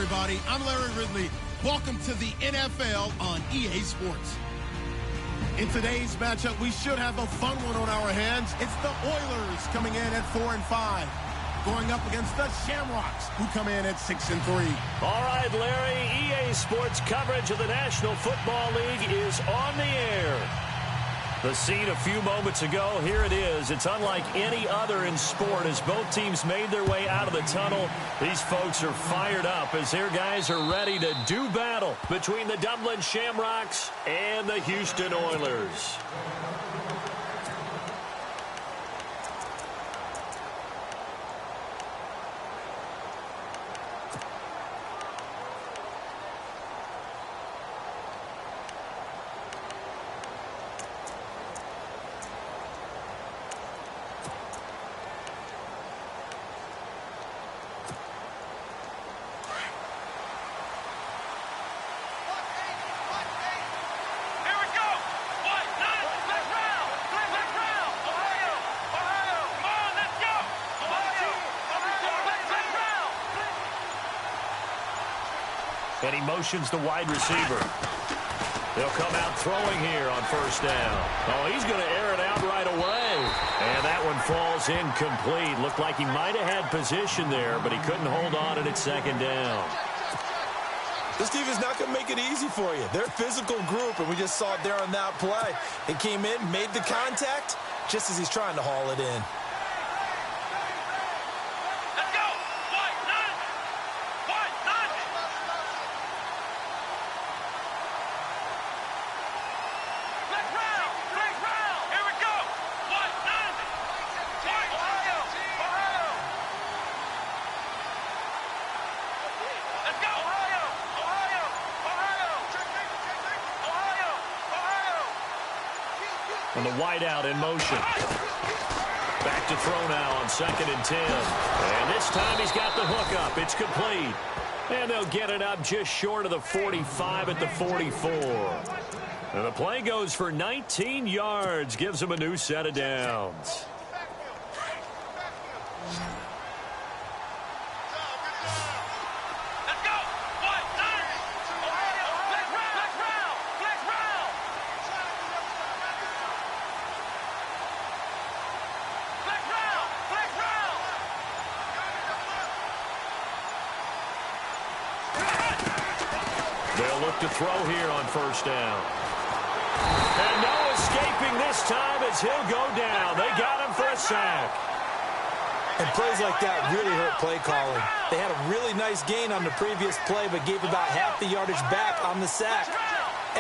everybody. I'm Larry Ridley. Welcome to the NFL on EA Sports. In today's matchup, we should have a fun one on our hands. It's the Oilers coming in at 4-5, going up against the Shamrocks, who come in at 6-3. All right, Larry, EA Sports coverage of the National Football League is on the air. The scene a few moments ago, here it is. It's unlike any other in sport as both teams made their way out of the tunnel. These folks are fired up as their guys are ready to do battle between the Dublin Shamrocks and the Houston Oilers. And he motions the wide receiver. They'll come out throwing here on first down. Oh, he's going to air it out right away. And that one falls incomplete. Looked like he might have had position there, but he couldn't hold on at second down. This defense is not going to make it easy for you. They're a physical group, and we just saw it there on that play. He came in, made the contact, just as he's trying to haul it in. And the wideout in motion. Back to throw now on 2nd and 10. And this time he's got the hook up. It's complete. And they'll get it up just short of the 45 at the 44. And the play goes for 19 yards. Gives them a new set of downs. They'll look to throw here on first down. And no escaping this time as he'll go down. They got him for a sack. And plays like that really hurt play calling. They had a really nice gain on the previous play, but gave about half the yardage back on the sack.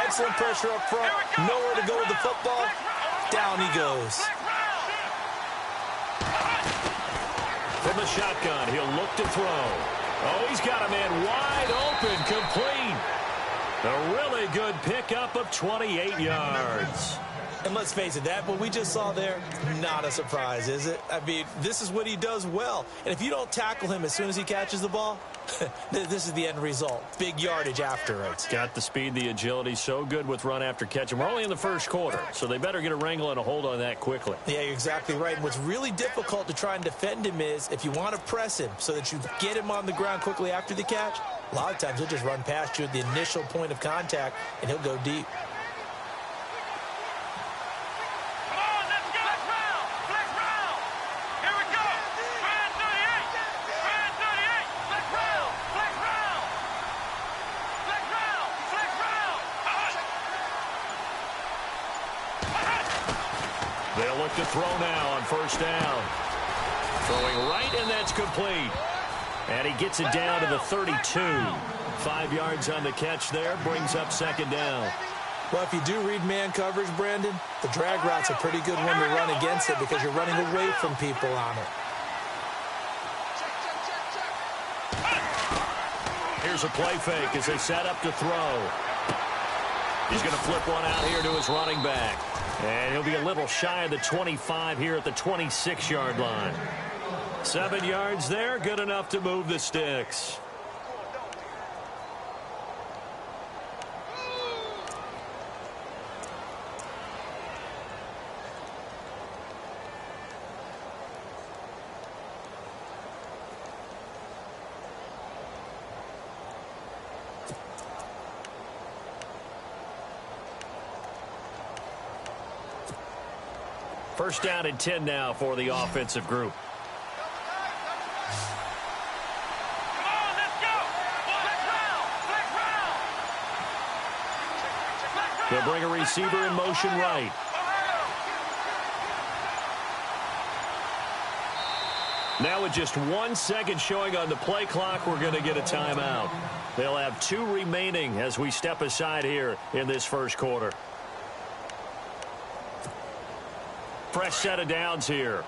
Excellent pressure up front. Nowhere to go with the football. Down he goes. From the shotgun, he'll look to throw. Oh, he's got a man wide open, complete. A really good pickup of 28 yards. And let's face it, that what we just saw there, not a surprise, is it? I mean, this is what he does well. And if you don't tackle him as soon as he catches the ball, this is the end result. Big yardage afterwards. Got the speed, the agility, so good with run after catch. And we're only in the first quarter, so they better get a wrangle and a hold on that quickly. Yeah, you're exactly right. And what's really difficult to try and defend him is if you want to press him so that you get him on the ground quickly after the catch, a lot of times he'll just run past you at the initial point of contact, and he'll go deep. They'll look to throw now on first down. Throwing right, and that's complete. And he gets it down to the 32. 5 yards on the catch there. Brings up second down. Well, if you do read man coverage, Brandon, the drag route's a pretty good one to run against it because you're running away from people on it. Here's a play fake as they set up to throw. He's going to flip one out here to his running back. And he'll be a little shy of the 25 here at the 26-yard line. 7 yards there, good enough to move the sticks. First down and 10 now for the offensive group. They'll bring a receiver in motion right. Now with just 1 second showing on the play clock, we're going to get a timeout. They'll have 2 remaining as we step aside here in this first quarter. Fresh set of downs here.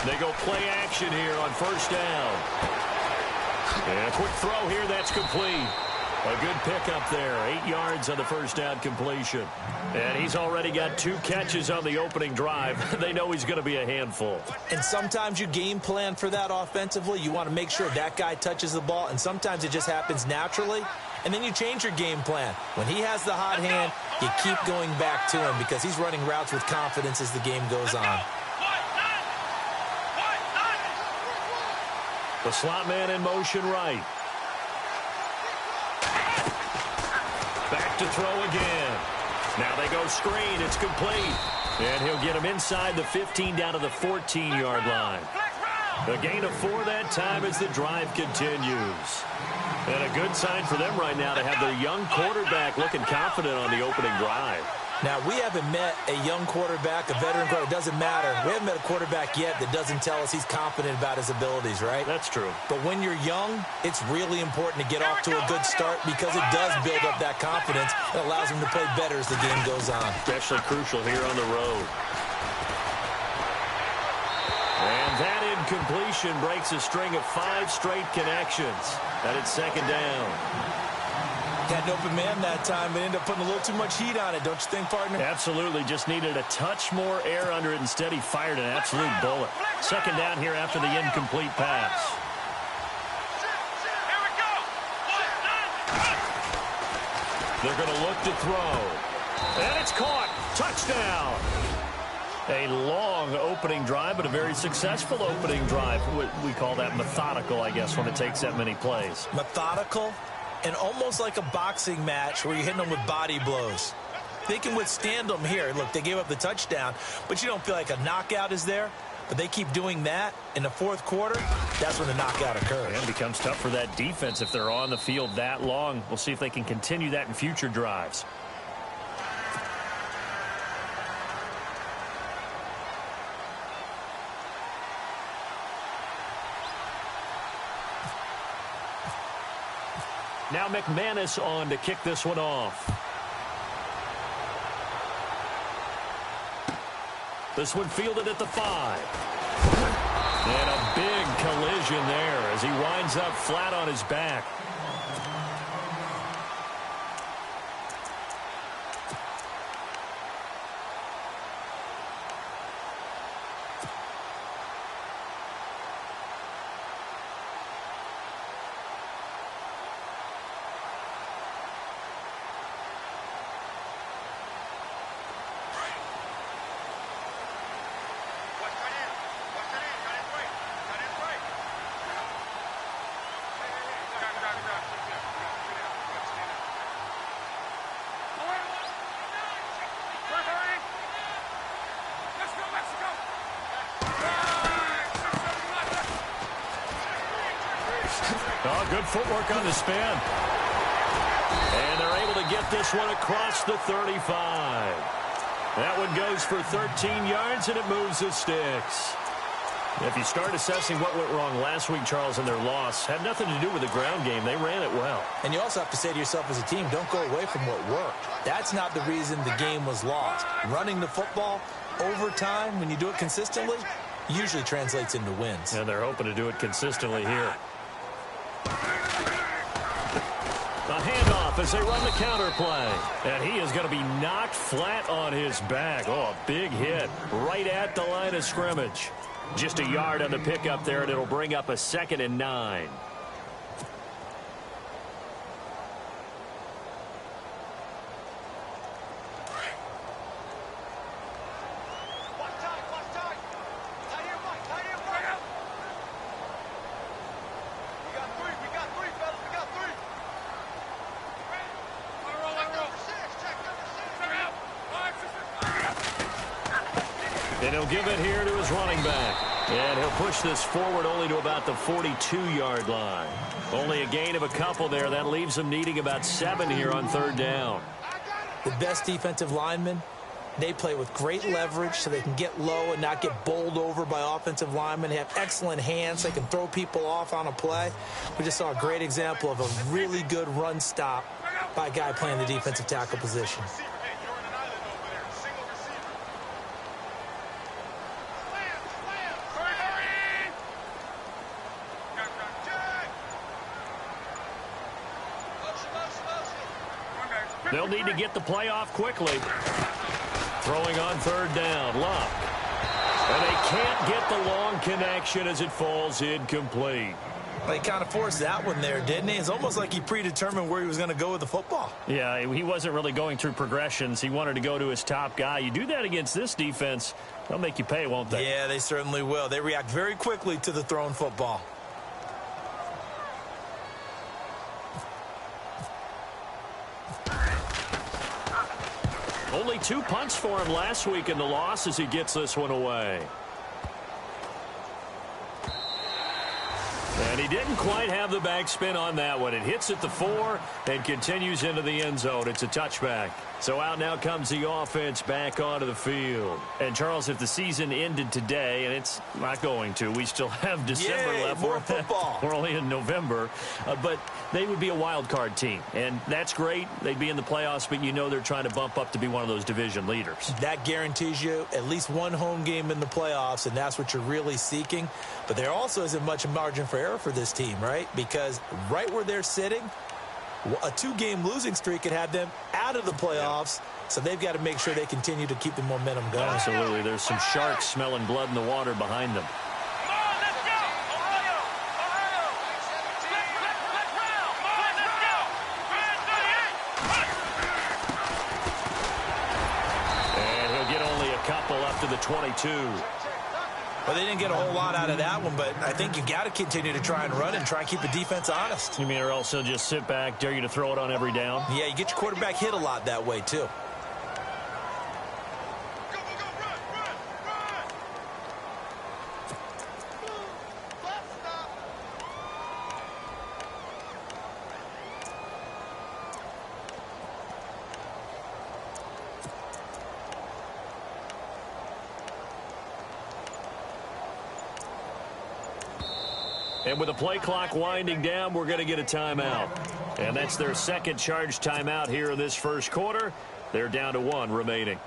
They go play action here on first down. And a quick throw here, that's complete. A good pickup there. 8 yards on the first down completion. And he's already got 2 catches on the opening drive. They know he's going to be a handful. And sometimes you game plan for that offensively. You want to make sure that guy touches the ball, and sometimes it just happens naturally. And then you change your game plan. When he has the hot hand, you keep going back to him because he's running routes with confidence as the game goes on. The slot man in motion right. Back to throw again. Now they go screen. It's complete. And he'll get him inside the 15 down to the 14-yard line. A gain of 4 that time as the drive continues. And a good sign for them right now to have their young quarterback looking confident on the opening drive. Now, we haven't met a young quarterback, a veteran quarterback. It doesn't matter. We haven't met a quarterback yet that doesn't tell us he's confident about his abilities, right? That's true. But when you're young, it's really important to get off to a good start because it does build up that confidence. It allows him to play better as the game goes on. Especially crucial here on the road. And that incompletion breaks a string of 5 straight connections. And it's second down. Had an open man that time, but ended up putting a little too much heat on it, don't you think, partner? Absolutely. Just needed a touch more air under it. Instead, he fired an absolute bullet. Second down here after the incomplete pass. They're going to look to throw. And it's caught. Touchdown. A long opening drive, but a very successful opening drive. We call that methodical, I guess, when it takes that many plays. Methodical? And almost like a boxing match where you're hitting them with body blows. They can withstand them here. Look, they gave up the touchdown, but you don't feel like a knockout is there. But they keep doing that in the fourth quarter. That's when the knockout occurs. And it becomes tough for that defense if they're on the field that long. We'll see if they can continue that in future drives. Now McManus on to kick this one off. This one fielded at the 5. And a big collision there as he winds up flat on his back. Oh, good footwork on the spin. And they're able to get this one across the 35. That one goes for 13 yards, and it moves the sticks. If you start assessing what went wrong last week, Charles, in their loss, had nothing to do with the ground game. They ran it well. And you also have to say to yourself as a team, don't go away from what worked. That's not the reason the game was lost. Running the football over time, when you do it consistently, usually translates into wins. And they're hoping to do it consistently here. A handoff as they run the counter play. And he is going to be knocked flat on his back. Oh, a big hit right at the line of scrimmage. Just a yard on the pickup there, and it'll bring up a 2nd and 9. And he'll give it here to his running back. And he'll push this forward only to about the 42-yard line. Only a gain of a couple there. That leaves them needing about 7 here on 3rd down. The best defensive linemen, they play with great leverage so they can get low and not get bowled over by offensive linemen. They have excellent hands. They can throw people off on a play. We just saw a great example of a really good run stop by a guy playing the defensive tackle position. They'll need to get the play off quickly. Throwing on 3rd down, Luck. And they can't get the long connection as it falls incomplete. Well, he kind of forced that one there, didn't he? It's almost like he predetermined where he was going to go with the football. Yeah, he wasn't really going through progressions. He wanted to go to his top guy. You do that against this defense, they'll make you pay, won't they? Yeah, they certainly will. They react very quickly to the thrown football. Only 2 punts for him last week in the loss as he gets this one away. And he didn't quite have the backspin on that one. It hits at the 4 and continues into the end zone. It's a touchback. So out now comes the offense back onto the field. And, Charles, if the season ended today, and it's not going to, we still have December left. More football. We're only in November. But they would be a wild card team. And that's great. They'd be in the playoffs, but you know they're trying to bump up to be one of those division leaders. That guarantees you at least one home game in the playoffs, and that's what you're really seeking. But there also isn't much margin for error for this team, right? Because right where they're sitting, a 2-game losing streak could have them out of the playoffs, so they've got to make sure they continue to keep the momentum going. Absolutely. There's some sharks smelling blood in the water behind them. And he'll get only a couple up to the 22. Well, they didn't get a whole lot out of that one, but I think you got to continue to try and run and try and keep the defense honest. You mean, or else they'll just sit back, dare you to throw it on every down? Yeah, you get your quarterback hit a lot that way, too. And with the play clock winding down, we're going to get a timeout. And that's their second charge timeout here in this first quarter. They're down to 1 remaining.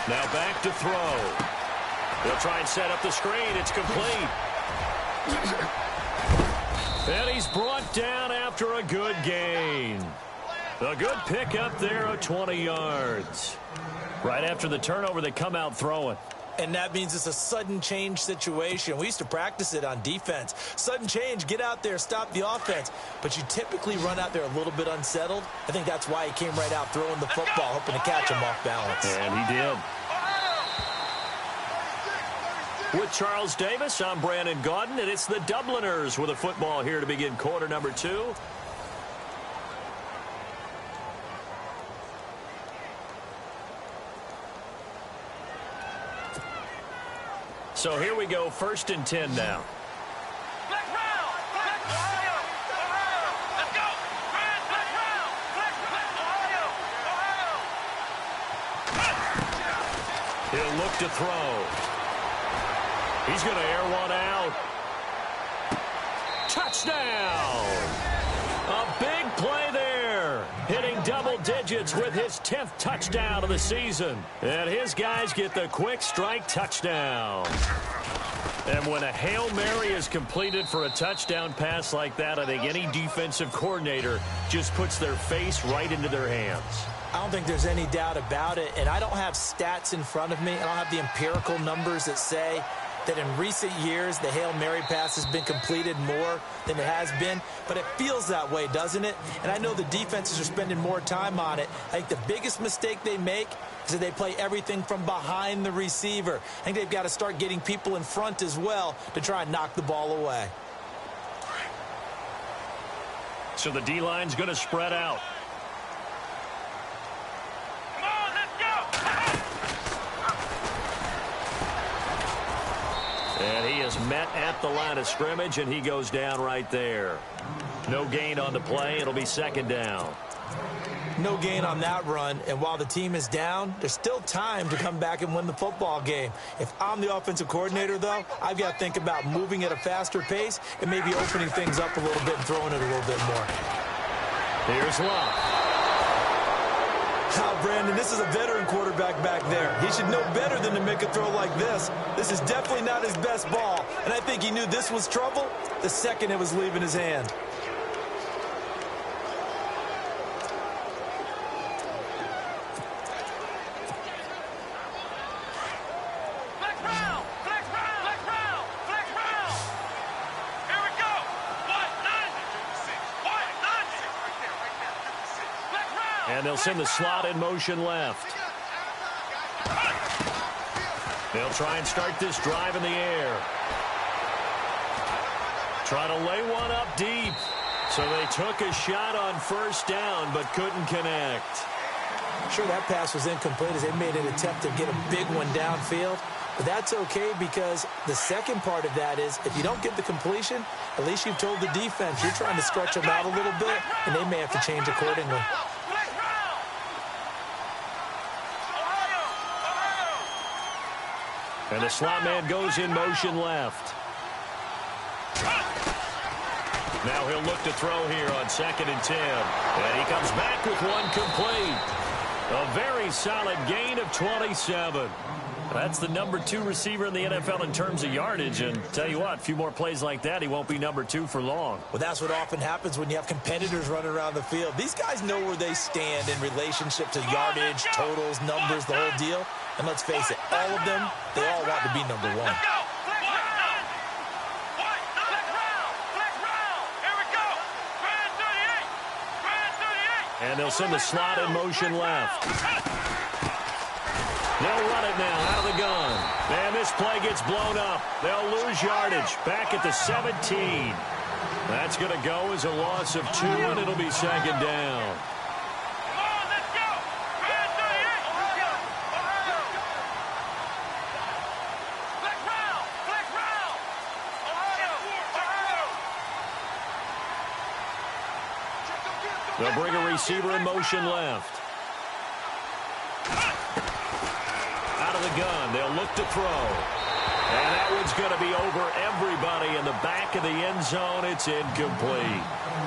Now back to throw. They'll try and set up the screen. It's complete. And he's brought down after a good gain. A good pickup there of 20 yards. Right after the turnover, they come out throwing. And that means it's a sudden change situation. We used to practice it on defense. Sudden change, get out there, stop the offense. But you typically run out there a little bit unsettled. I think that's why he came right out throwing the football, hoping to catch him off balance. And he did. With Charles Davis, I'm Brandon Gaudin, and it's the Dubliners with a football here to begin quarter number 2. So here we go, 1st and 10 now. He'll look to throw. He's going to air one out. Touchdown! A big play there. Hitting double digits with his 10th touchdown of the season. And his guys get the quick strike touchdown. And when a Hail Mary is completed for a touchdown pass like that, I think any defensive coordinator just puts their face right into their hands. I don't think there's any doubt about it. And I don't have stats in front of me. I don't have the empirical numbers that say that in recent years the Hail Mary pass has been completed more than it has been, but it feels that way, doesn't it? And I know the defenses are spending more time on it. I think the biggest mistake they make is that they play everything from behind the receiver. I think they've got to start getting people in front as well to try and knock the ball away. So the D-line's going to spread out. And he is met at the line of scrimmage, and he goes down right there. No gain on the play. It'll be second down. No gain on that run, and while the team is down, there's still time to come back and win the football game. If I'm the offensive coordinator, though, I've got to think about moving at a faster pace and maybe opening things up a little bit and throwing it a little bit more. Here's Love. Brandon, this is a veteran quarterback back there. He should know better than to make a throw like this. This is definitely not his best ball, and I think he knew this was trouble the second it was leaving his hand. And they'll send the slot in motion left. They'll try and start this drive in the air. Try to lay one up deep. So they took a shot on first down but couldn't connect. Sure, that pass was incomplete as they made an attempt to get a big one downfield. But that's okay because the second part of that is if you don't get the completion, at least you've told the defense you're trying to stretch them out a little bit, and they may have to change accordingly. And the slot man goes in motion left. Now he'll look to throw here on 2nd and 10. And he comes back with one complete. A very solid gain of 27. That's the number 2 receiver in the NFL in terms of yardage. And tell you what, a few more plays like that, he won't be number 2 for long. Well, that's what often happens when you have competitors running around the field. These guys know where they stand in relationship to yardage, totals, numbers, the whole deal. And let's face it, all of them, they all want to be number 1. And they'll send the slot in motion left. They'll run it now out of the gun. And this play gets blown up. They'll lose yardage back at the 17. That's going to go as a loss of 2, and it'll be second down. They'll bring a receiver in motion left. Out of the gun, they'll look to throw. And that one's going to be over everybody in the back of the end zone. It's incomplete.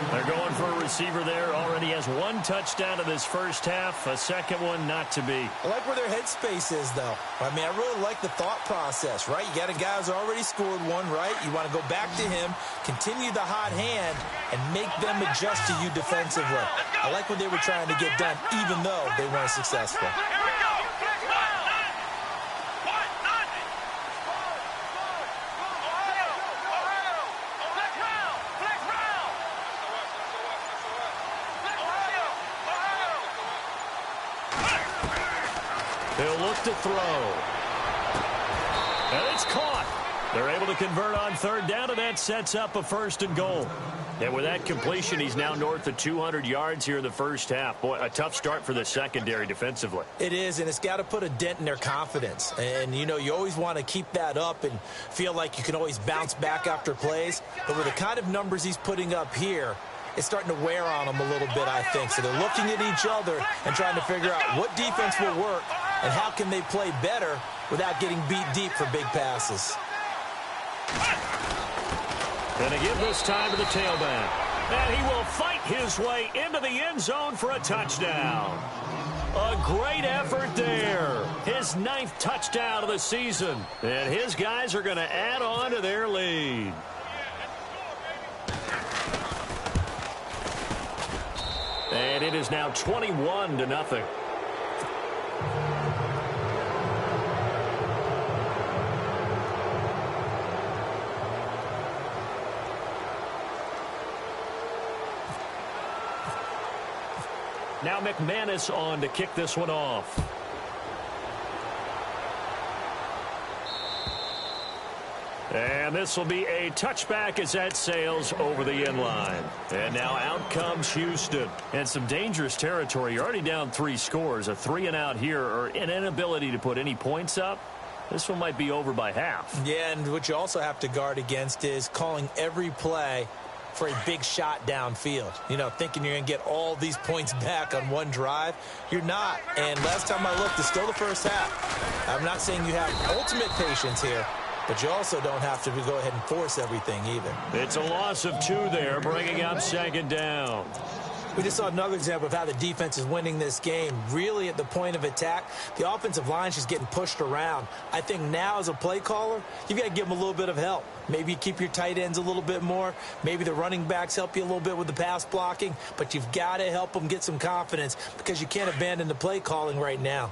They're going for a receiver there. Already has 1 touchdown in this first half. A second one not to be. I like where their headspace is, though. I mean, I really like the thought process, right? You got a guy who's already scored 1, right? You want to go back to him, continue the hot hand, and make them adjust to you defensively. I like what they were trying to get done, even though they weren't successful. He'll look to throw. And it's caught. They're able to convert on 3rd down, and that sets up a 1st and goal. And with that completion, he's now north of 200 yards here in the first half. Boy, a tough start for the secondary defensively. It is, and it's got to put a dent in their confidence. And, you know, you always want to keep that up and feel like you can always bounce back after plays. But with the kind of numbers he's putting up here, it's starting to wear on them a little bit, I think. So they're looking at each other and trying to figure out what defense will work and how can they play better without getting beat deep for big passes. Gonna give this time to the tailback. And he will fight his way into the end zone for a touchdown. A great effort there. His 9th touchdown of the season. And his guys are going to add on to their lead. And it is now 21-0. Now McManus on to kick this one off. And this will be a touchback as that sails over the end line. And now out comes Houston. And some dangerous territory. You're already down 3 scores. A 3-and-out here, or an inability to put any points up. This one might be over by half. Yeah, and what you also have to guard against is calling every play for a big shot downfield. You know, thinking you're going to get all these points back on one drive. You're not. And last time I looked, it's still the first half. I'm not saying you have ultimate patience here, but you also don't have to go ahead and force everything either. It's a loss of 2 there, bringing up 2nd down. We just saw another example of how the defense is winning this game. Really at the point of attack, the offensive line is just getting pushed around. I think now as a play caller, you've got to give them a little bit of help. Maybe you keep your tight ends a little bit more. Maybe the running backs help you a little bit with the pass blocking. But you've got to help them get some confidence because you can't abandon the play calling right now.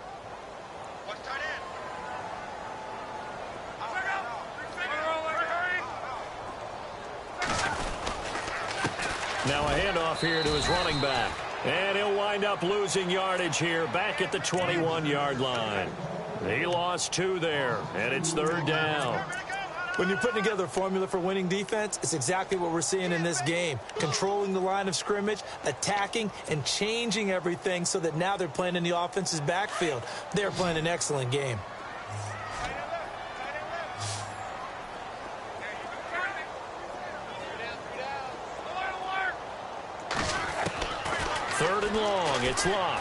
Now a handoff here to his running back. And he'll wind up losing yardage here back at the 21-yard line. He lost 2 there, and it's 3rd down. When you're putting together a formula for winning defense, it's exactly what we're seeing in this game. Controlling the line of scrimmage, attacking, and changing everything so that now they're playing in the offense's backfield. They're playing an excellent game. Third and long, it's Locke.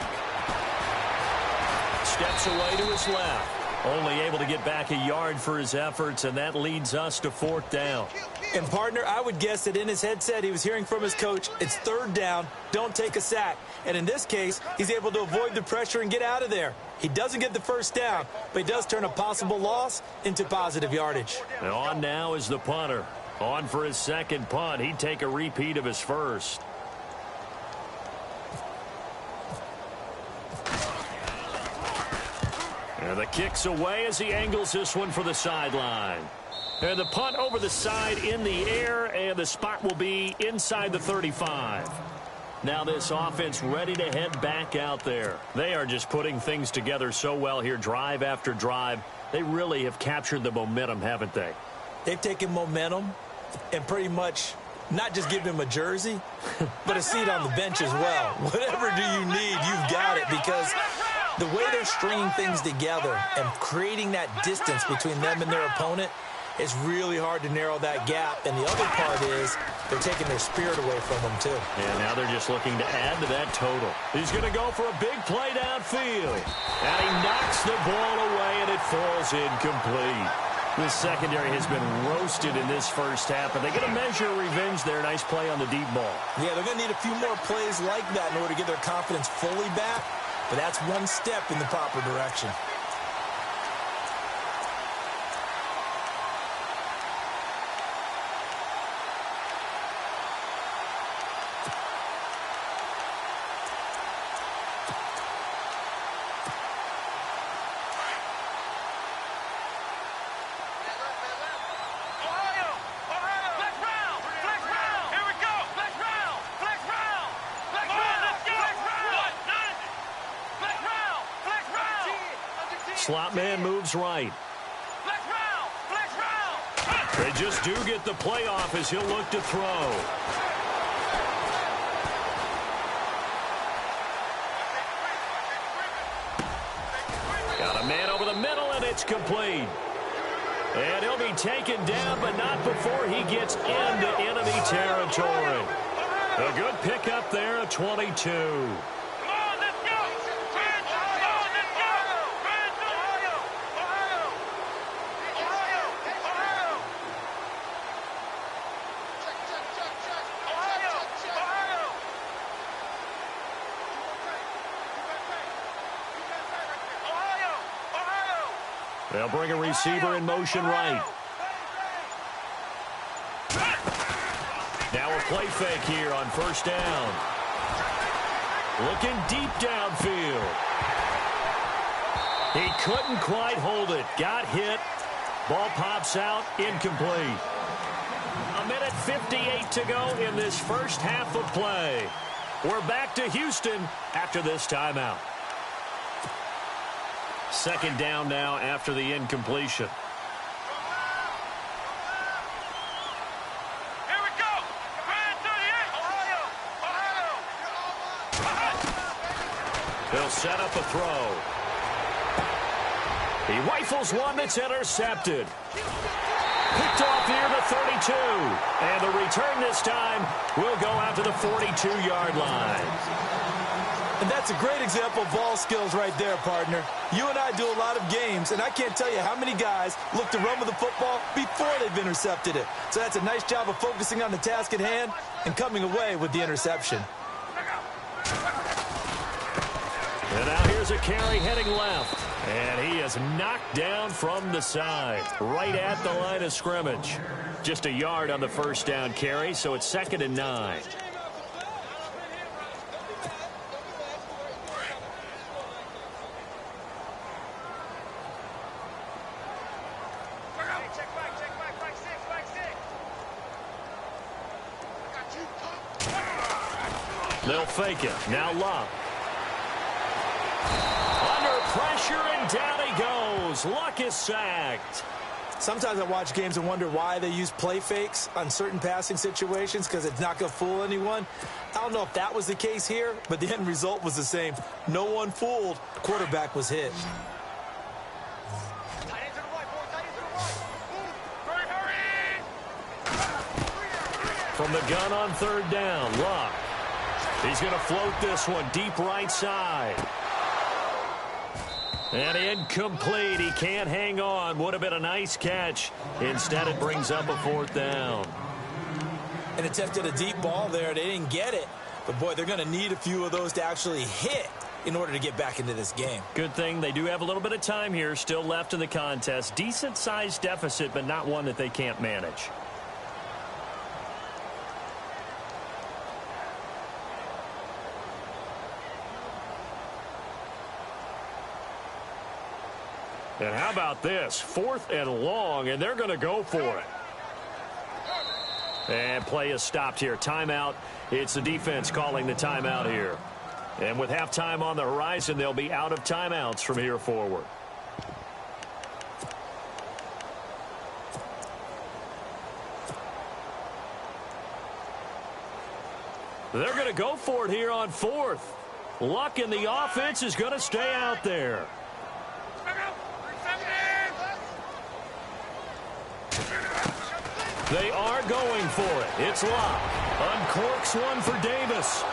Steps away to his left. Only able to get back a yard for his efforts, and that leads us to 4th down. And, partner, I would guess that in his headset he was hearing from his coach, it's 3rd down, don't take a sack. And in this case, he's able to avoid the pressure and get out of there. He doesn't get the 1st down, but he does turn a possible loss into positive yardage. And on now is the punter. On for his 2nd punt. He'd take a repeat of his 1st. And the kick's away as he angles this one for the sideline. And the punt over the side in the air, and the spot will be inside the 35. Now this offense ready to head back out there. They are just putting things together so well here, drive after drive. They really have captured the momentum, haven't they? They've taken momentum and pretty much not just given him a jersey, but a seat on the bench as well. Whatever do you need, you've got it, because the way they're stringing things together and creating that distance between them and their opponent is really hard to narrow that gap. And the other part is they're taking their spirit away from them, too. And now they're just looking to add to that total. He's going to go for a big play downfield. And he knocks the ball away, and it falls incomplete. This secondary has been roasted in this first half, but they get a measure of revenge there. Nice play on the deep ball. Yeah, they're going to need a few more plays like that in order to get their confidence fully back. But that's one step in the proper direction. Slot man moves right. They just do get the play off as he'll look to throw. Got a man over the middle, and it's complete. And he'll be taken down, but not before he gets into enemy territory. A good pickup there, a 22. They'll bring a receiver in motion right. Now a play fake here on first down. Looking deep downfield. He couldn't quite hold it. Got hit. Ball pops out. Incomplete. A minute 58 to go in this first half of play. We're back to Houston after this timeout. Second down now after the incompletion. Here we go. They'll set up a throw. He rifles one that's intercepted. Picked off near the 32. And the return this time will go out to the 42-yard line. And that's a great example of ball skills right there, partner. You and I do a lot of games, and I can't tell you how many guys look to run with the football before they've intercepted it. So that's a nice job of focusing on the task at hand and coming away with the interception. And now here's a carry heading left. And he is knocked down from the side, right at the line of scrimmage. Just a yard on the first down carry, so it's 2nd and 9. They'll fake it. Now Luck. Under pressure, and down he goes. Luck is sacked. Sometimes I watch games and wonder why they use play fakes on certain passing situations, because it's not going to fool anyone. I don't know if that was the case here, but the end result was the same. No one fooled. The quarterback was hit. From the gun on third down, Luck. He's going to float this one deep right side. And incomplete. He can't hang on. Would have been a nice catch. Instead, it brings up a 4th down. And attempted a deep ball there. They didn't get it. But, boy, they're going to need a few of those to actually hit in order to get back into this game. Good thing they do have a little bit of time here still left in the contest. Decent-sized deficit, but not one that they can't manage. And how about this? 4th and long, and they're going to go for it. And play is stopped here. Timeout. It's the defense calling the timeout here. And with halftime on the horizon, they'll be out of timeouts from here forward. They're going to go for it here on 4th. Luck in the offense is going to stay out there. They are going for it. It's Luck. Uncorks one for Davis.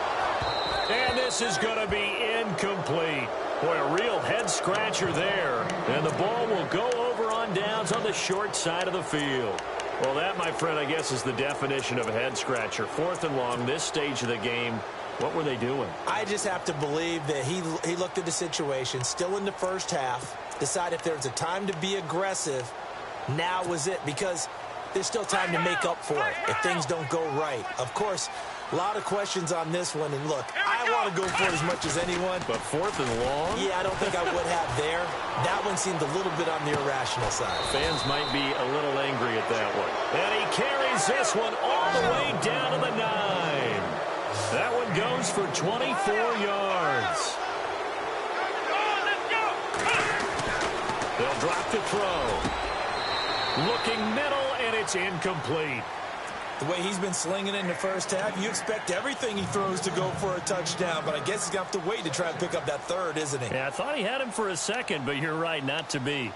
And this is going to be incomplete. Boy, a real head-scratcher there. And the ball will go over on downs on the short side of the field. Well, that, my friend, I guess is the definition of a head-scratcher. 4th and long, this stage of the game. What were they doing? I just have to believe that he looked at the situation, still in the first half, decided if there's a time to be aggressive, now was it, because there's still time to make up for it if things don't go right. Of course, a lot of questions on this one, and look, I want to go for it as much as anyone. But 4th and long? Yeah, I don't think I would have there. That one seemed a little bit on the irrational side. Fans might be a little angry at that one. And he carries this one all the way down to the 9. That one goes for 24 yards. They'll drop the throw. Looking middle, and it's incomplete. The way he's been slinging it in the first half, you expect everything he throws to go for a touchdown, but I guess he's got to wait to try and pick up that third, isn't he? Yeah, I thought he had him for a second, but you're right, not to be.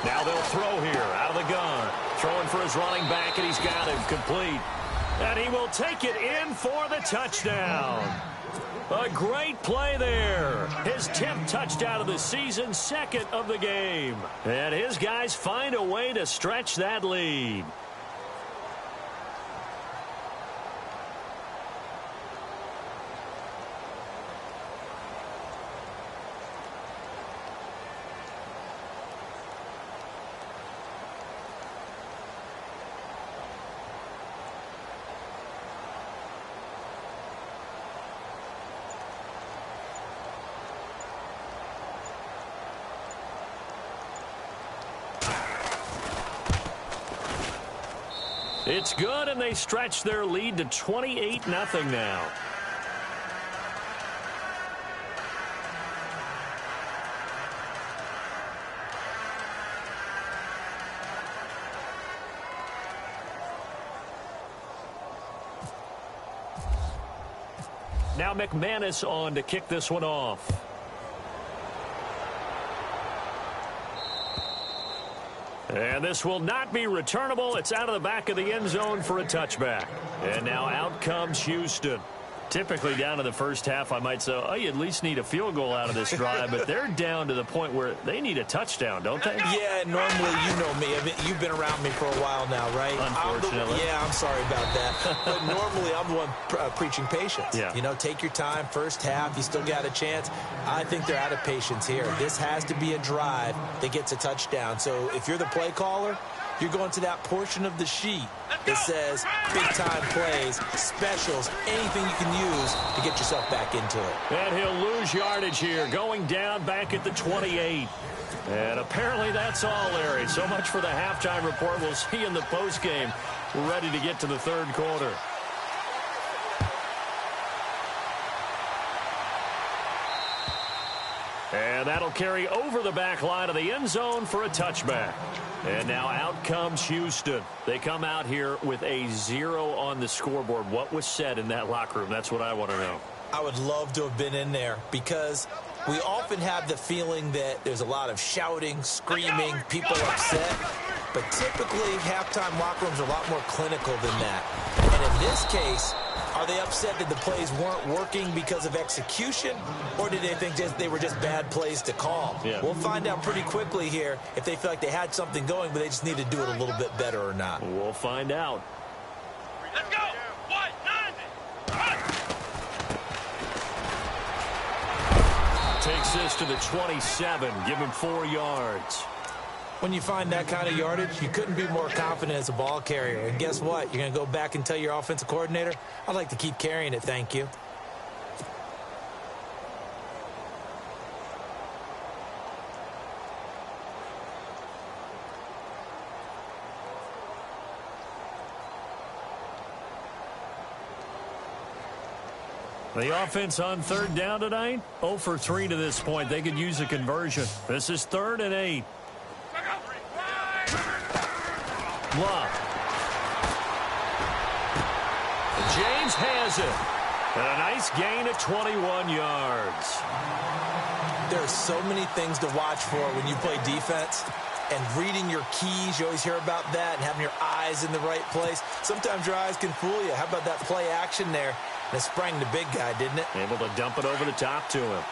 Now they'll throw here out of the gun. Throwing for his running back, and he's got him complete. And he will take it in for the touchdown. A great play there. His 10th touchdown of the season, 2nd of the game. And his guys find a way to stretch that lead. It's good, and they stretch their lead to 28-0 now. Now McManus on to kick this one off. And this will not be returnable. It's out of the back of the end zone for a touchback. And now out comes Houston. Typically down to the first half, I might say, oh, you at least need a field goal out of this drive. But they're down to the point where they need a touchdown, don't they? Yeah, normally, you know me. I mean, you've been around me for a while now, right? Unfortunately. I'm sorry about that. But normally, I'm the one preaching patience. Yeah. You know, take your time. First half, you still got a chance. I think they're out of patience here. This has to be a drive that gets a touchdown. So if you're the play caller, you're going to that portion of the sheet that says big-time plays, specials, anything you can use to get yourself back into it. And he'll lose yardage here, going down back at the 28. And apparently that's all, Larry. So much for the halftime report. We'll see in the postgame. We're ready to get to the third quarter. And that'll carry over the back line of the end zone for a touchback. And now out comes Houston. They come out here with a 0 on the scoreboard. What was said in that locker room? That's what I want to know. I would love to have been in there because we often have the feeling that there's a lot of shouting, screaming, people upset. But typically, halftime locker rooms are a lot more clinical than that. And in this case, are they upset that the plays weren't working because of execution, or did they think they were just bad plays to call? Yeah. We'll find out pretty quickly here if they feel like they had something going, but they just need to do it a little bit better or not. We'll find out. Let's go! 190! Takes this to the 27. Give him 4 yards. When you find that kind of yardage, you couldn't be more confident as a ball carrier. And guess what? You're going to go back and tell your offensive coordinator, I'd like to keep carrying it, thank you. The offense on third down tonight, 0 for 3 to this point. They could use a conversion. This is 3rd and 8. Bluff. James has it. And a nice gain of 21 yards. There are so many things to watch for when you play defense. And reading your keys, you always hear about that, and having your eyes in the right place. Sometimes your eyes can fool you. How about that play action there? And it sprang the big guy, didn't it? Able to dump it over the top to him.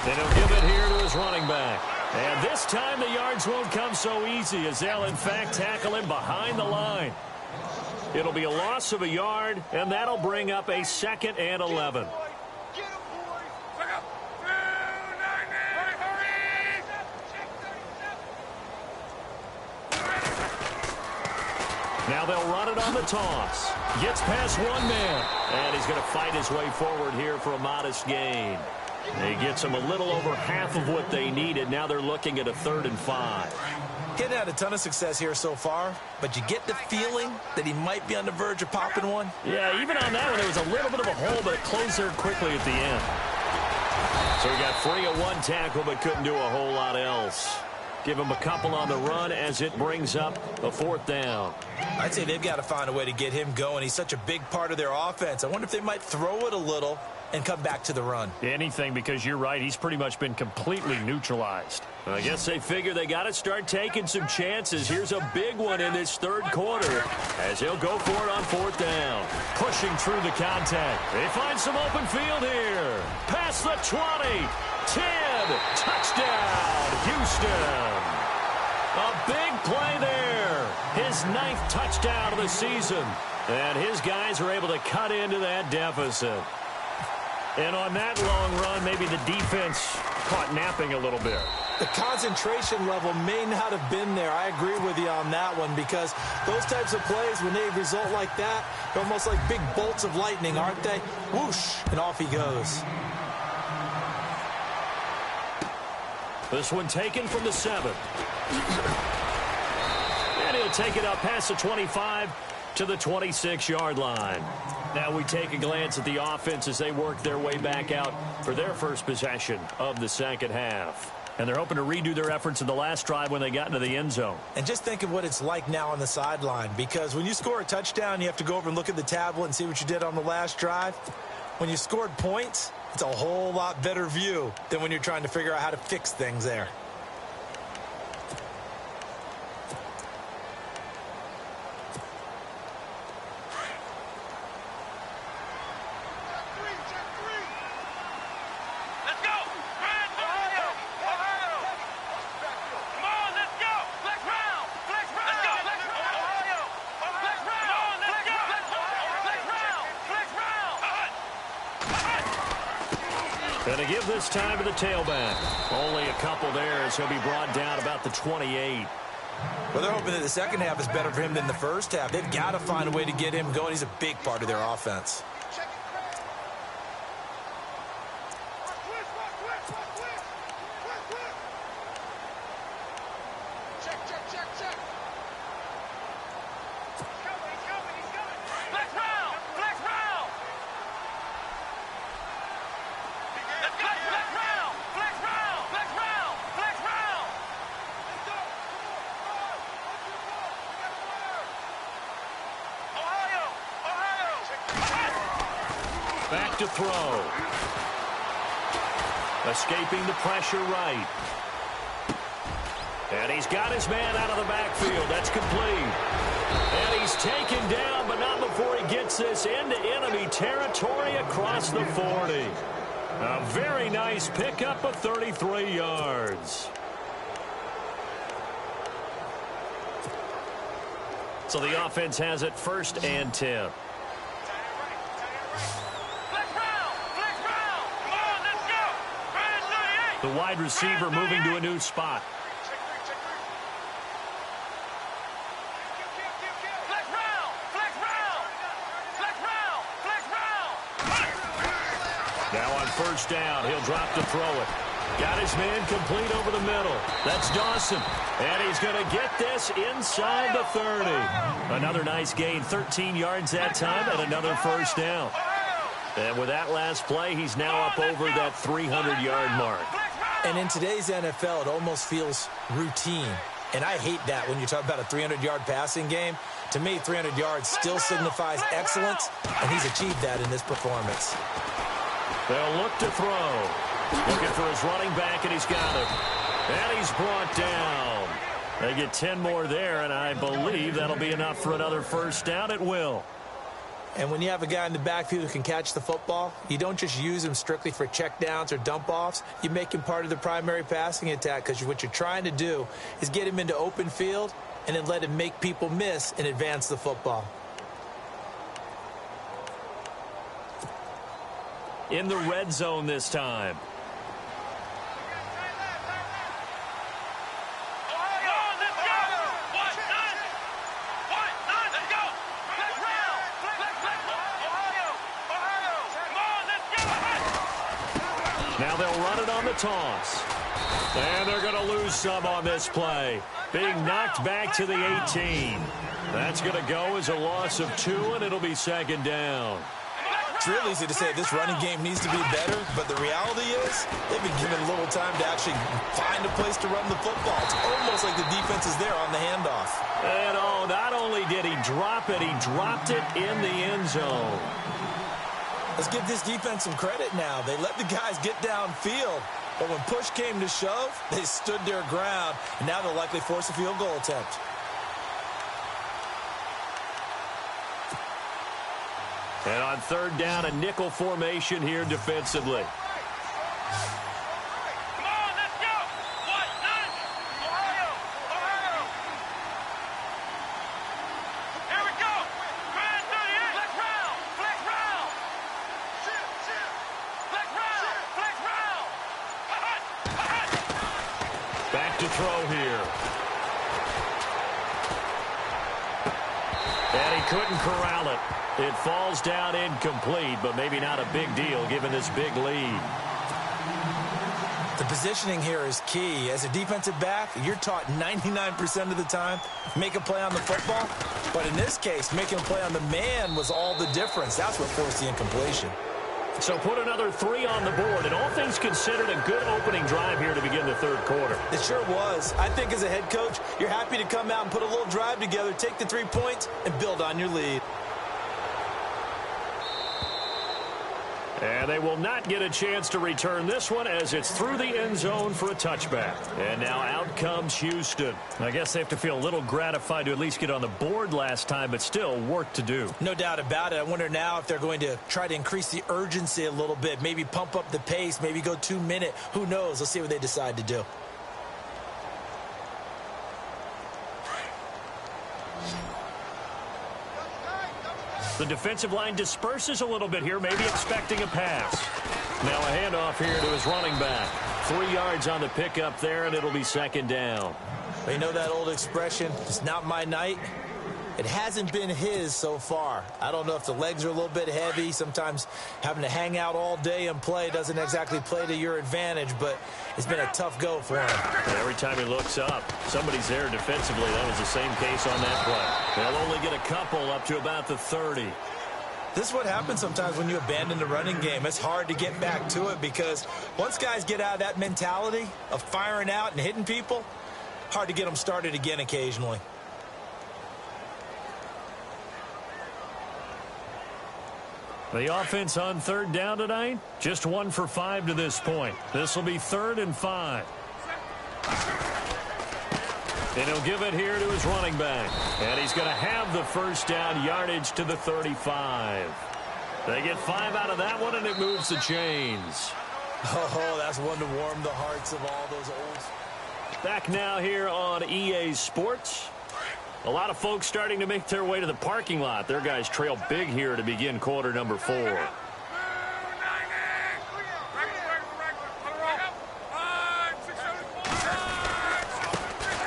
And he'll give it here to his running back. And this time the yards won't come so easy as they'll, in fact, tackle him behind the line. It'll be a loss of a yard, and that'll bring up a 2nd and 11. Now they'll run it on the toss. Gets past one man. And he's going to fight his way forward here for a modest gain. He gets them a little over half of what they needed. Now they're looking at a 3rd and 5. Getting had a ton of success here so far, but you get the feeling that he might be on the verge of popping one. Yeah, even on that one, there was a little bit of a hole, but it closed there quickly at the end. So he got free of one tackle, but couldn't do a whole lot else. Give him a couple on the run as it brings up a 4th down. I'd say they've got to find a way to get him going. He's such a big part of their offense. I wonder if they might throw it a little and come back to the run. Anything, because you're right. He's pretty much been completely neutralized. I guess they figure they got to start taking some chances. Here's a big one in this third quarter as he'll go for it on fourth down. Pushing through the contact. They find some open field here. Past the 20. 10. Touchdown, Houston. A big play there. His 9th touchdown of the season. And his guys are able to cut into that deficit. And on that long run, maybe the defense caught napping a little bit. The concentration level may not have been there. I agree with you on that one, because those types of plays, when they result like that, they're almost like big bolts of lightning, aren't they? Whoosh, and off he goes. This one taken from the 7. And he'll take it up past the 25 to the 26-yard line. Now we take a glance at the offense as they work their way back out for their first possession of the second half. And they're hoping to redo their efforts in the last drive when they got into the end zone. And just think of what it's like now on the sideline, because when you score a touchdown, you have to go over and look at the tablet and see what you did on the last drive. When you scored points, it's a whole lot better view than when you're trying to figure out how to fix things there. Going to give this time to the tailback. Only a couple there as he'll be brought down about the 28. Well, they're hoping that the second half is better for him than the first half. They've got to find a way to get him going. He's a big part of their offense. Back to throw. Escaping the pressure right. And he's got his man out of the backfield. That's complete. And he's taken down, but not before he gets this into enemy territory across the 40. A very nice pickup of 33 yards. So the offense has it 1st and 10. The wide receiver moving to a new spot. Now on 1st down, he'll drop to throw it. Got his man complete over the middle. That's Dawson. And he's going to get this inside the 30. Another nice gain, 13 yards that time, and another 1st down. And with that last play, he's now up over that 300-yard mark. And in today's NFL, it almost feels routine. And I hate that when you talk about a 300-yard passing game. To me, 300 yards still signifies excellence, and he's achieved that in this performance. They'll look to throw. Looking for his running back, and he's got him. And he's brought down. They get 10 more there, and I believe that'll be enough for another 1st down. It will. And when you have a guy in the backfield who can catch the football, you don't just use him strictly for checkdowns or dump-offs. You make him part of the primary passing attack, because what you're trying to do is get him into open field and then let him make people miss and advance the football. In the red zone this time. Now they'll run it on the toss. And they're going to lose some on this play. Being knocked back to the 18. That's going to go as a loss of 2, and it'll be 2nd down. It's real easy to say this running game needs to be better, but the reality is they've been given a little time to actually find a place to run the football. It's almost like the defense is there on the handoff. And not only did he drop it, he dropped it in the end zone. Let's give this defense some credit now. They let the guys get downfield, but when push came to shove, they stood their ground, and now they'll likely force a field goal attempt. And on third down, a nickel formation here defensively. Come on, let's go. What? 90. Ohio. Here we go. Grand 38. Flex round. Flex round. Flex round. Flex round. Back to throw here. And he couldn't corral it. It falls down incomplete, but maybe not a big deal given this big lead. The positioning here is key. As a defensive back, you're taught 99% of the time, make a play on the football. But in this case, making a play on the man was all the difference. That's what forced the incompletion. So put another 3 on the board, and all things considered, a good opening drive here to begin the third quarter. It sure was. I think as a head coach, you're happy to come out and put a little drive together, take the 3 points, and build on your lead. And they will not get a chance to return this one as it's through the end zone for a touchback. And now out comes Houston. I guess they have to feel a little gratified to at least get on the board last time, but still work to do. No doubt about it. I wonder now if they're going to try to increase the urgency a little bit, maybe pump up the pace, maybe go 2-minute. Who knows? Let's see what they decide to do. The defensive line disperses a little bit here, maybe expecting a pass. Now a handoff here to his running back. 3 yards on the pickup there, and it'll be second down. You know that old expression, it's not my night? It hasn't been his so far. I don't know if the legs are a little bit heavy. Sometimes having to hang out all day and play doesn't exactly play to your advantage, but it's been a tough go for him. And every time he looks up, somebody's there defensively. That was the same case on that play. They'll only get a couple up to about the 30. This is what happens sometimes when you abandon the running game. It's hard to get back to it because once guys get out of that mentality of firing out and hitting people, hard to get them started again occasionally. The offense on third down tonight, just 1 for 5 to this point. This will be 3rd and 5. And he'll give it here to his running back. And he's going to have the first down, yardage to the 35. They get 5 out of that one, and it moves the chains. Oh, that's one to warm the hearts of all those old. Back now here on EA Sports. A lot of folks starting to make their way to the parking lot. Their guys trail big here to begin quarter number 4.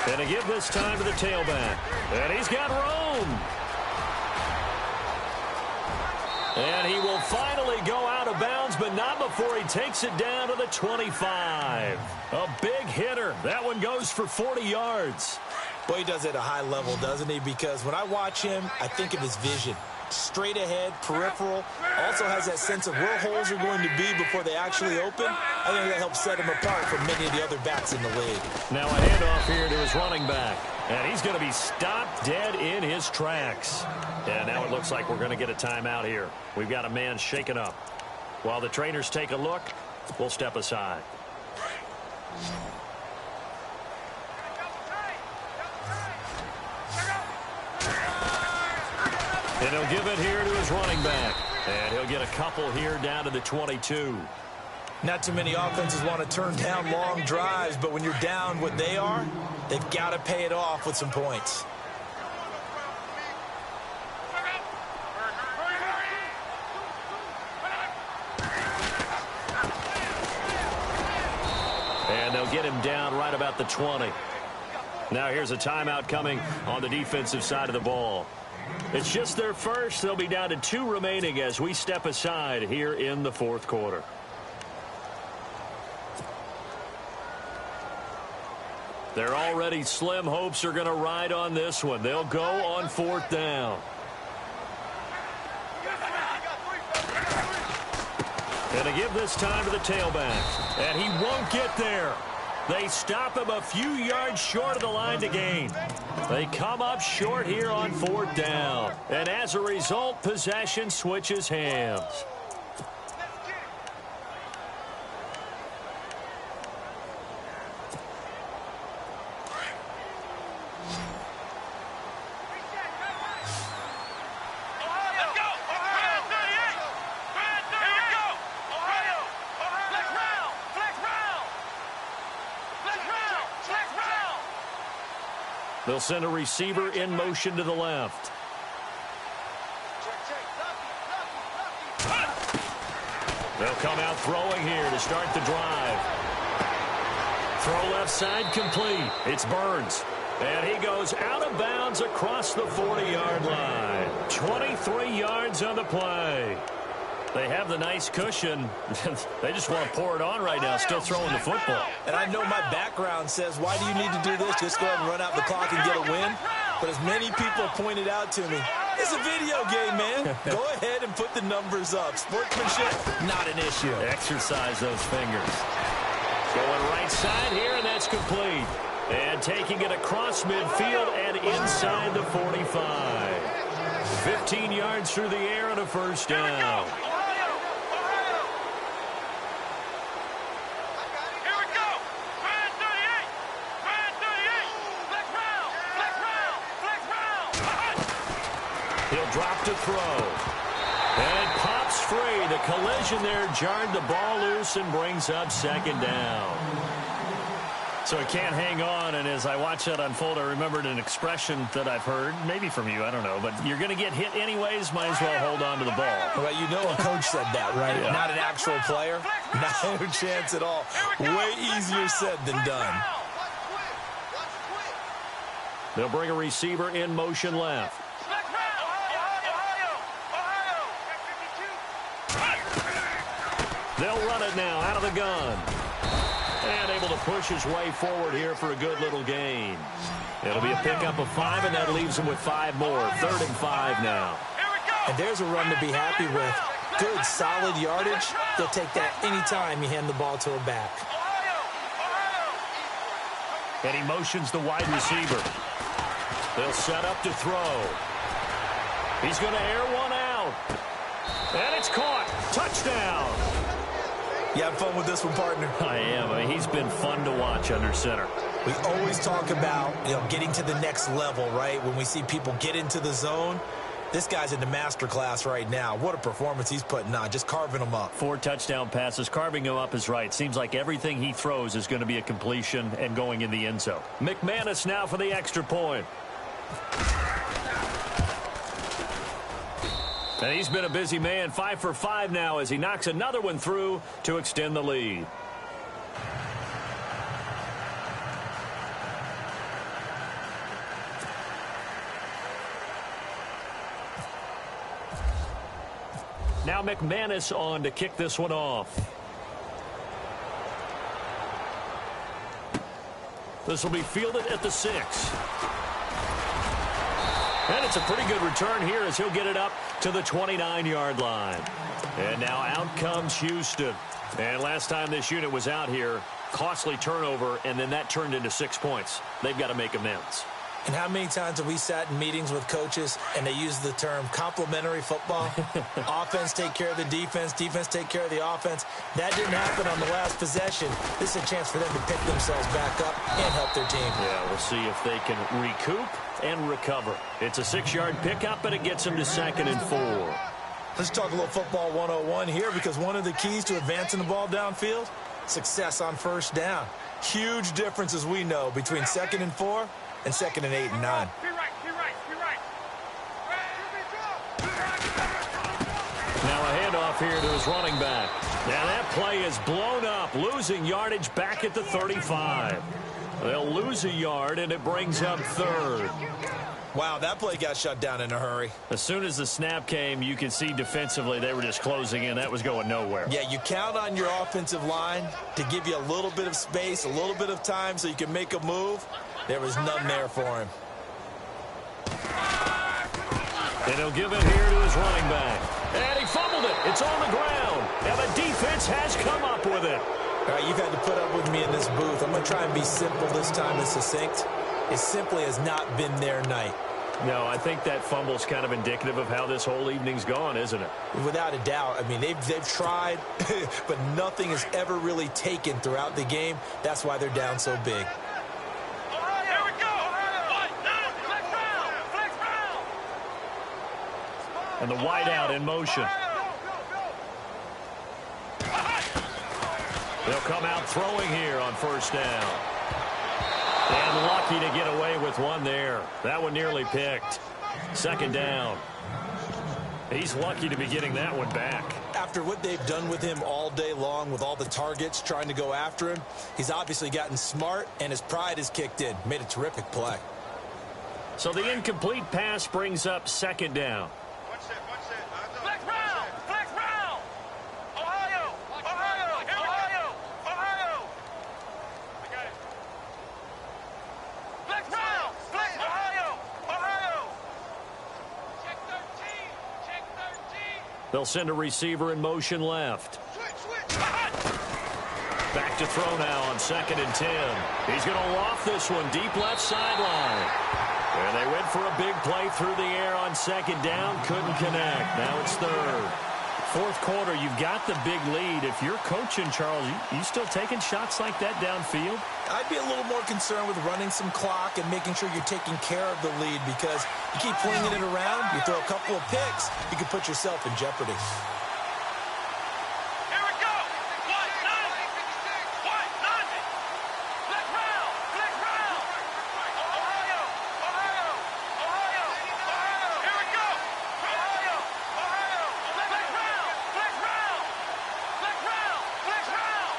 And to give this time to the tailback. And he's got room. And he will finally go out of bounds, but not before he takes it down to the 25. A big hitter. That one goes for 40 yards. Well, he does it at a high level, doesn't he? Because when I watch him, I think of his vision. Straight ahead, peripheral. Also has that sense of where holes are going to be before they actually open. I think that helps set him apart from many of the other backs in the league. Now a handoff here to his running back. And he's going to be stopped dead in his tracks. And now it looks like we're going to get a timeout here. We've got a man shaken up. While the trainers take a look, we'll step aside. And he'll give it here to his running back. And he'll get a couple here down to the 22. Not too many offenses want to turn down long drives, but when you're down what they are, they've got to pay it off with some points. And they'll get him down right about the 20. Now here's a timeout coming on the defensive side of the ball. It's just their first. They'll be down to 2 remaining as we step aside here in the 4th quarter. Their already slim hopes are going to ride on this one. They'll go on 4th down. And to give this time to the tailback. And he won't get there. They stop him a few yards short of the line to gain. They come up short here on 4th down. And as a result, possession switches hands. They'll send a receiver in motion to the left. They'll come out throwing here to start the drive. Throw left side complete. It's Burns. And he goes out of bounds across the 40-yard line. 23 yards on the play. They have the nice cushion. They just want to pour it on right now, still throwing the football. And I know my background says, why do you need to do this? Just go ahead and run out the clock and get a win. But as many people pointed out to me, it's a video game, man. Go ahead and put the numbers up. Sportsmanship, not an issue. Exercise those fingers. Going right side here, and that's complete. And taking it across midfield and inside the 45. 15 yards through the air and a first down. He'll drop to throw. And it pops free. The collision there jarred the ball loose and brings up second down. So it can't hang on, and as I watch that unfold, I remembered an expression that I've heard, maybe from you, I don't know, but you're going to get hit anyways, might as well hold on to the ball. Well, you know a coach said that, right? Yeah. Not an actual player. No chance at all. Way easier said than done. They'll bring a receiver in motion left. They'll run it now out of the gun. And able to push his way forward here for a good little gain. It'll be a pickup of 5, and that leaves him with 5 more. 3rd and 5 now. And there's a run to be happy with. Good, solid yardage. They'll take that anytime you hand the ball to a back. And he motions the wide receiver. They'll set up to throw. He's going to air one out. And it's caught. Touchdown. You have fun with this one, partner? I am. I mean, he's been fun to watch under center. We always talk about, getting to the next level, right? When we see people get into the zone, this guy's in the master class right now. What a performance he's putting on, just carving them up. 4 touchdown passes. Carving him up is right. Seems like everything he throws is going to be a completion and going in the end zone. McManus now for the extra point. And he's been a busy man. 5 for 5 now as he knocks another one through to extend the lead. Now McManus on to kick this one off. This will be fielded at the 6. And it's a pretty good return here as he'll get it up to the 29-yard line. And now out comes Houston. And last time this unit was out here, costly turnover, and then that turned into 6 points. They've got to make amends. And how many times have we sat in meetings with coaches and they use the term complementary football? Offense take care of the defense, defense take care of the offense. That didn't happen on the last possession. This is a chance for them to pick themselves back up and help their team. Yeah, we'll see if they can recoup and recover. It's a 6-yard pickup, and it gets them to 2nd and 4. Let's talk a little football 101 here, because one of the keys to advancing the ball downfield, success on first down. Huge difference, as we know, between 2nd and 4 and 2nd and 8 and 9. Now a handoff here to his running back. Now that play is blown up, losing yardage back at the 35. They'll lose a yard, and it brings up 3rd. Wow, that play got shut down in a hurry. As soon as the snap came, you could see defensively they were just closing in. That was going nowhere. Yeah, you count on your offensive line to give you a little bit of space, a little bit of time so you can make a move. There was none there for him. And he'll give it here to his running back. And he fumbled it. It's on the ground. And the defense has come up with it. All right, you've had to put up with me in this booth. I'm going to try and be simple this time and succinct. It simply has not been their night. No, I think that fumble's kind of indicative of how this whole evening's gone, isn't it? Without a doubt. I mean, they've tried, but nothing has ever really taken throughout the game. That's why they're down so big. And the wideout in motion. They'll come out throwing here on first down. And lucky to get away with one there. That one nearly picked. Second down. He's lucky to be getting that one back. After what they've done with him all day long with all the targets trying to go after him, he's obviously gotten smart and his pride has kicked in. Made a terrific play. So the incomplete pass brings up second down. Flex round! Flex round! Ohio! Ohio! Ohio! Ohio! I got it. Flex round! Flex Ohio! Ohio! Check 13! Check 13! They'll send a receiver in motion left. Switch! Back to throw now on 2nd and 10. He's going to loft this one deep left sideline. And they went for a big play through the air on 2nd down. Couldn't connect. Now it's 3rd. 4th quarter, you've got the big lead. If you're coaching, Charles, you still taking shots like that downfield? I'd be a little more concerned with running some clock and making sure you're taking care of the lead, because you keep flinging it around, you throw a couple of picks, you can put yourself in jeopardy. Here we go! 190! Flex round! Flex round! Ohio! Ohio! Ohio! Ohio! Here we go! Ohio! Ohio! Flex round! Flex round! Flex round! Flex round!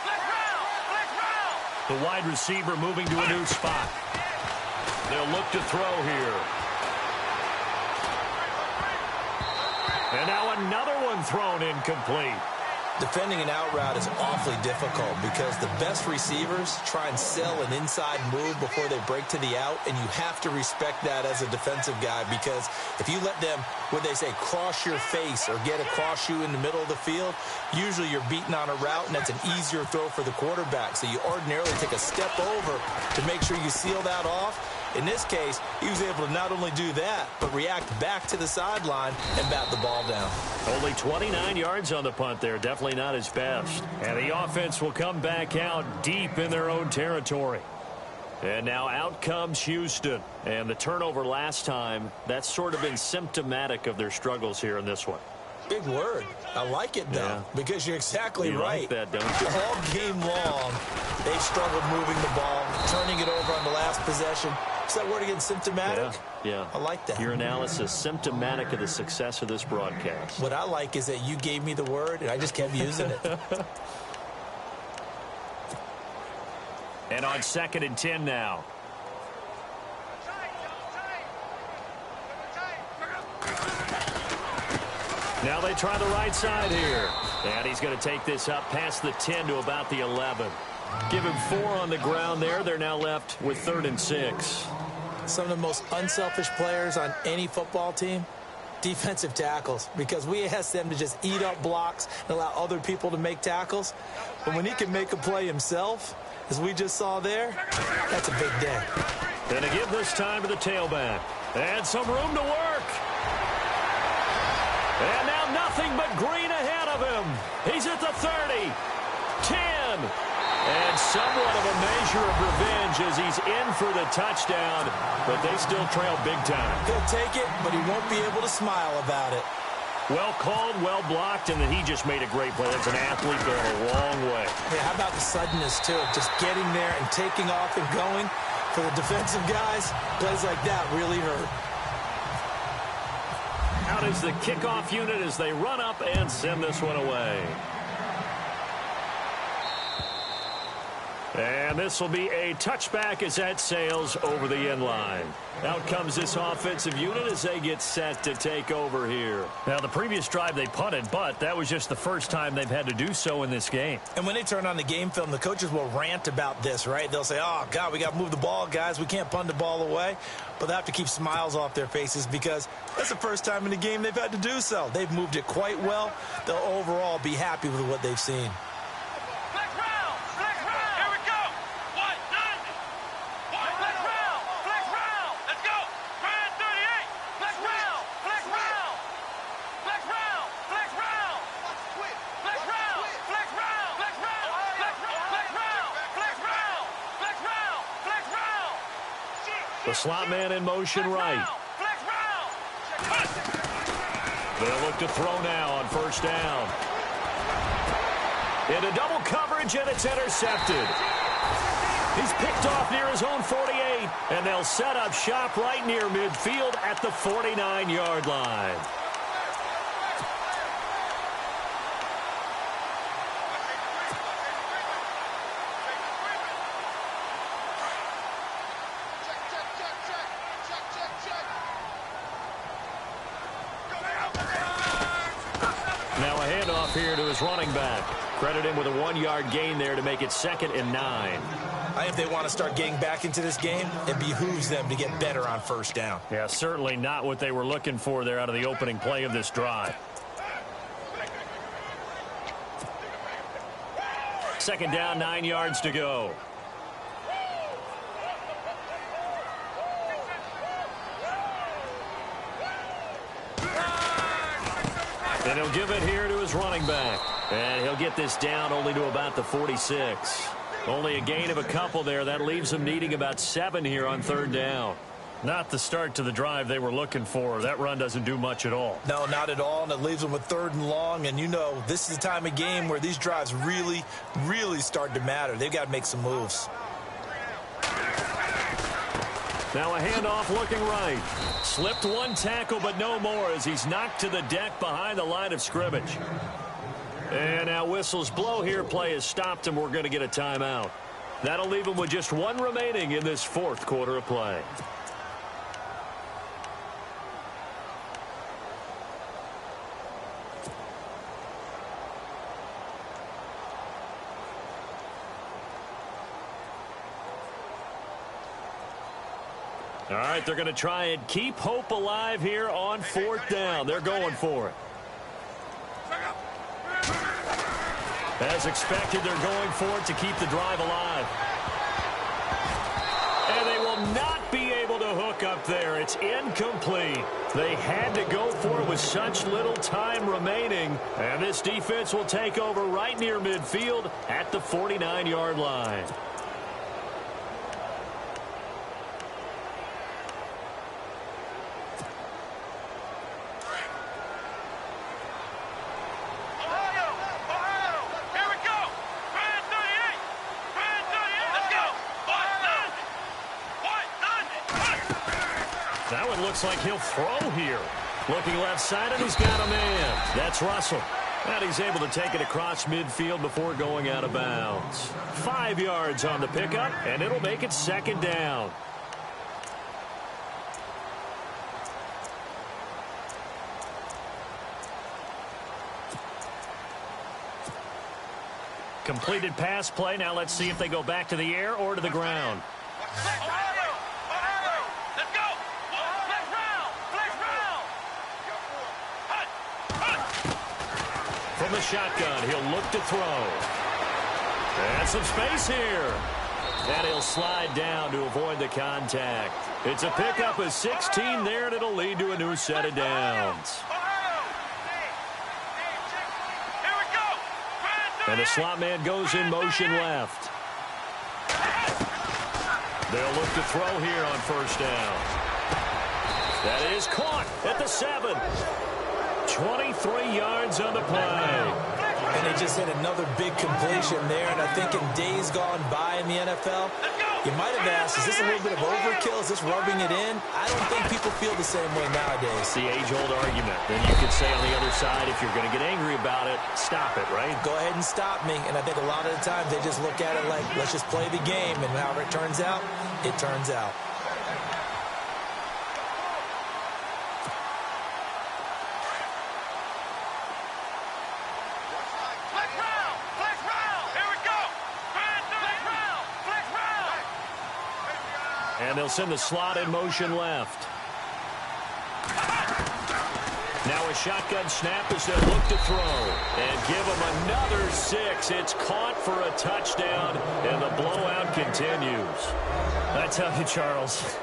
Flex round! Flex round! The wide receiver moving to a new spot. They'll look to throw here. And now another one thrown incomplete. Defending an out route is awfully difficult because the best receivers try and sell an inside move before they break to the out, and you have to respect that as a defensive guy, because if you let them, what they say, cross your face or get across you in the middle of the field, usually you're beaten on a route, and that's an easier throw for the quarterback. So you ordinarily take a step over to make sure you seal that off. In this case, he was able to not only do that, but react back to the sideline and bat the ball down. Only 29 yards on the punt there. Definitely not his best. And the offense will come back out deep in their own territory. And now out comes Houston. And the turnover last time, that's sort of been symptomatic of their struggles here in this one. Big word. I like it, though, because you're exactly right. Like that, don't you? All game long, they've struggled moving the ball, turning it over on the last possession. Is that word again, symptomatic? Yeah. I like that. Your analysis, symptomatic of the success of this broadcast. What I like is that you gave me the word, and I just kept using it. And on 2nd and 10 now. Now they try the right side here. And he's going to take this up past the 10 to about the 11. Give him 4 on the ground there. They're now left with 3rd and 6. Some of the most unselfish players on any football team, defensive tackles, because we ask them to just eat up blocks and allow other people to make tackles. But when he can make a play himself, as we just saw there, that's a big day. And to give this time to the tailback. And some room to work. And now nothing but green ahead of him. He's at the 30, 10. And somewhat of a measure of revenge as he's in for the touchdown, but they still trail big time. He'll take it, but he won't be able to smile about it. Well called, well blocked, and then he just made a great play. That's an athlete going a long way. Yeah, how about the suddenness, too, of just getting there and taking off and going? For the defensive guys, plays like that really hurt. Out is the kickoff unit as they run up and send this one away. And this will be a touchback as that sails over the end line. Out comes this offensive unit as they get set to take over here. Now, the previous drive they punted, but that was just the first time they've had to do so in this game. And when they turn on the game film, the coaches will rant about this, right? They'll say, oh, God, we got to move the ball, guys. We can't punt the ball away. But they have to keep smiles off their faces because that's the first time in the game they've had to do so. They've moved it quite well. They'll overall be happy with what they've seen. The slot man in motion right. They'll look to throw now on first down. Into double coverage, and it's intercepted. He's picked off near his own 48, and they'll set up shop right near midfield at the 49-yard line. Now a handoff here to his running back. Credit him with a 1-yard gain there to make it 2nd and 9. I think if they want to start getting back into this game, it behooves them to get better on first down. Yeah, certainly not what they were looking for there out of the opening play of this drive. 2nd down, 9 yards to go. And he'll give it here to his running back. And he'll get this down only to about the 46. Only a gain of a couple there. That leaves him needing about 7 here on 3rd down. Not the start to the drive they were looking for. That run doesn't do much at all. No, not at all, and it leaves them with 3rd and long. And, you know, this is the time of game where these drives really, really start to matter. They've got to make some moves. Now a handoff looking right. Slipped one tackle, but no more as he's knocked to the deck behind the line of scrimmage. And now whistles blow here. Play is stopped, and we're going to get a timeout. That'll leave him with just 1 remaining in this 4th quarter of play. All right, they're going to try and keep hope alive here on 4th down. They're going for it. As expected, they're going for it to keep the drive alive. And they will not be able to hook up there. It's incomplete. They had to go for it with such little time remaining. And this defense will take over right near midfield at the 49-yard line. That one looks like he'll throw here. Looking left side, and he's got a man. That's Russell. And he's able to take it across midfield before going out of bounds. 5 yards on the pickup, and it'll make it 2nd down. Completed pass play. Now let's see if they go back to the air or to the ground. From the shotgun, he'll look to throw. And some space here. And he'll slide down to avoid the contact. It's a pickup of 16 there, and it'll lead to a new set of downs. And the slot man goes in motion left. They'll look to throw here on 1st down. That is caught at the 7. 23 yards on the play. And they just hit another big completion there. And I think in days gone by in the NFL, you might have asked, is this a little bit of overkill? Is this rubbing it in? I don't think people feel the same way nowadays. It's the age-old argument. Then you could say on the other side, if you're going to get angry about it, stop it, right? Go ahead and stop me. And I think a lot of the times they just look at it like, let's just play the game. And however it turns out, it turns out. And they'll send the slot in motion left. Now a shotgun snap as they look to throw. And give them another 6. It's caught for a touchdown, and the blowout continues. I tell you, Charles,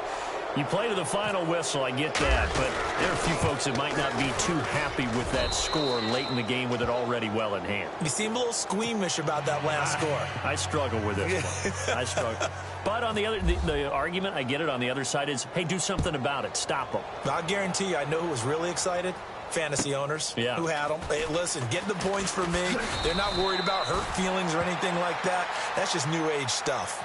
you play to the final whistle, I get that. But there are a few folks that might not be too happy with that score late in the game with it already well in hand. You seem a little squeamish about that last score. I struggle with this one. I struggle. But on the argument, I get it, on the other side is, hey, do something about it. Stop them. I'll guarantee you, I know who was really excited. Fantasy owners who had them. Hey, listen, get the points for me. They're not worried about hurt feelings or anything like that. That's just new age stuff.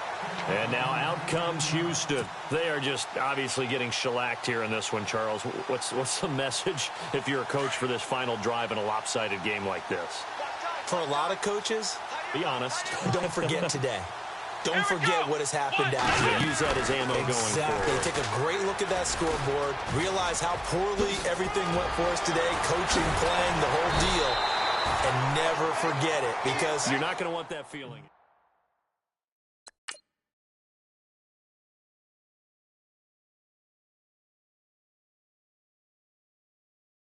And now out comes Houston. They are just obviously getting shellacked here in this one, Charles. What's the message if you're a coach for this final drive in a lopsided game like this? For a lot of coaches, be honest. Don't forget today. Don't forget what has happened out here. Use that as ammo going forward. Exactly. Take a great look at that scoreboard. Realize how poorly everything went for us today. Coaching, playing, the whole deal. And never forget it, because you're not going to want that feeling.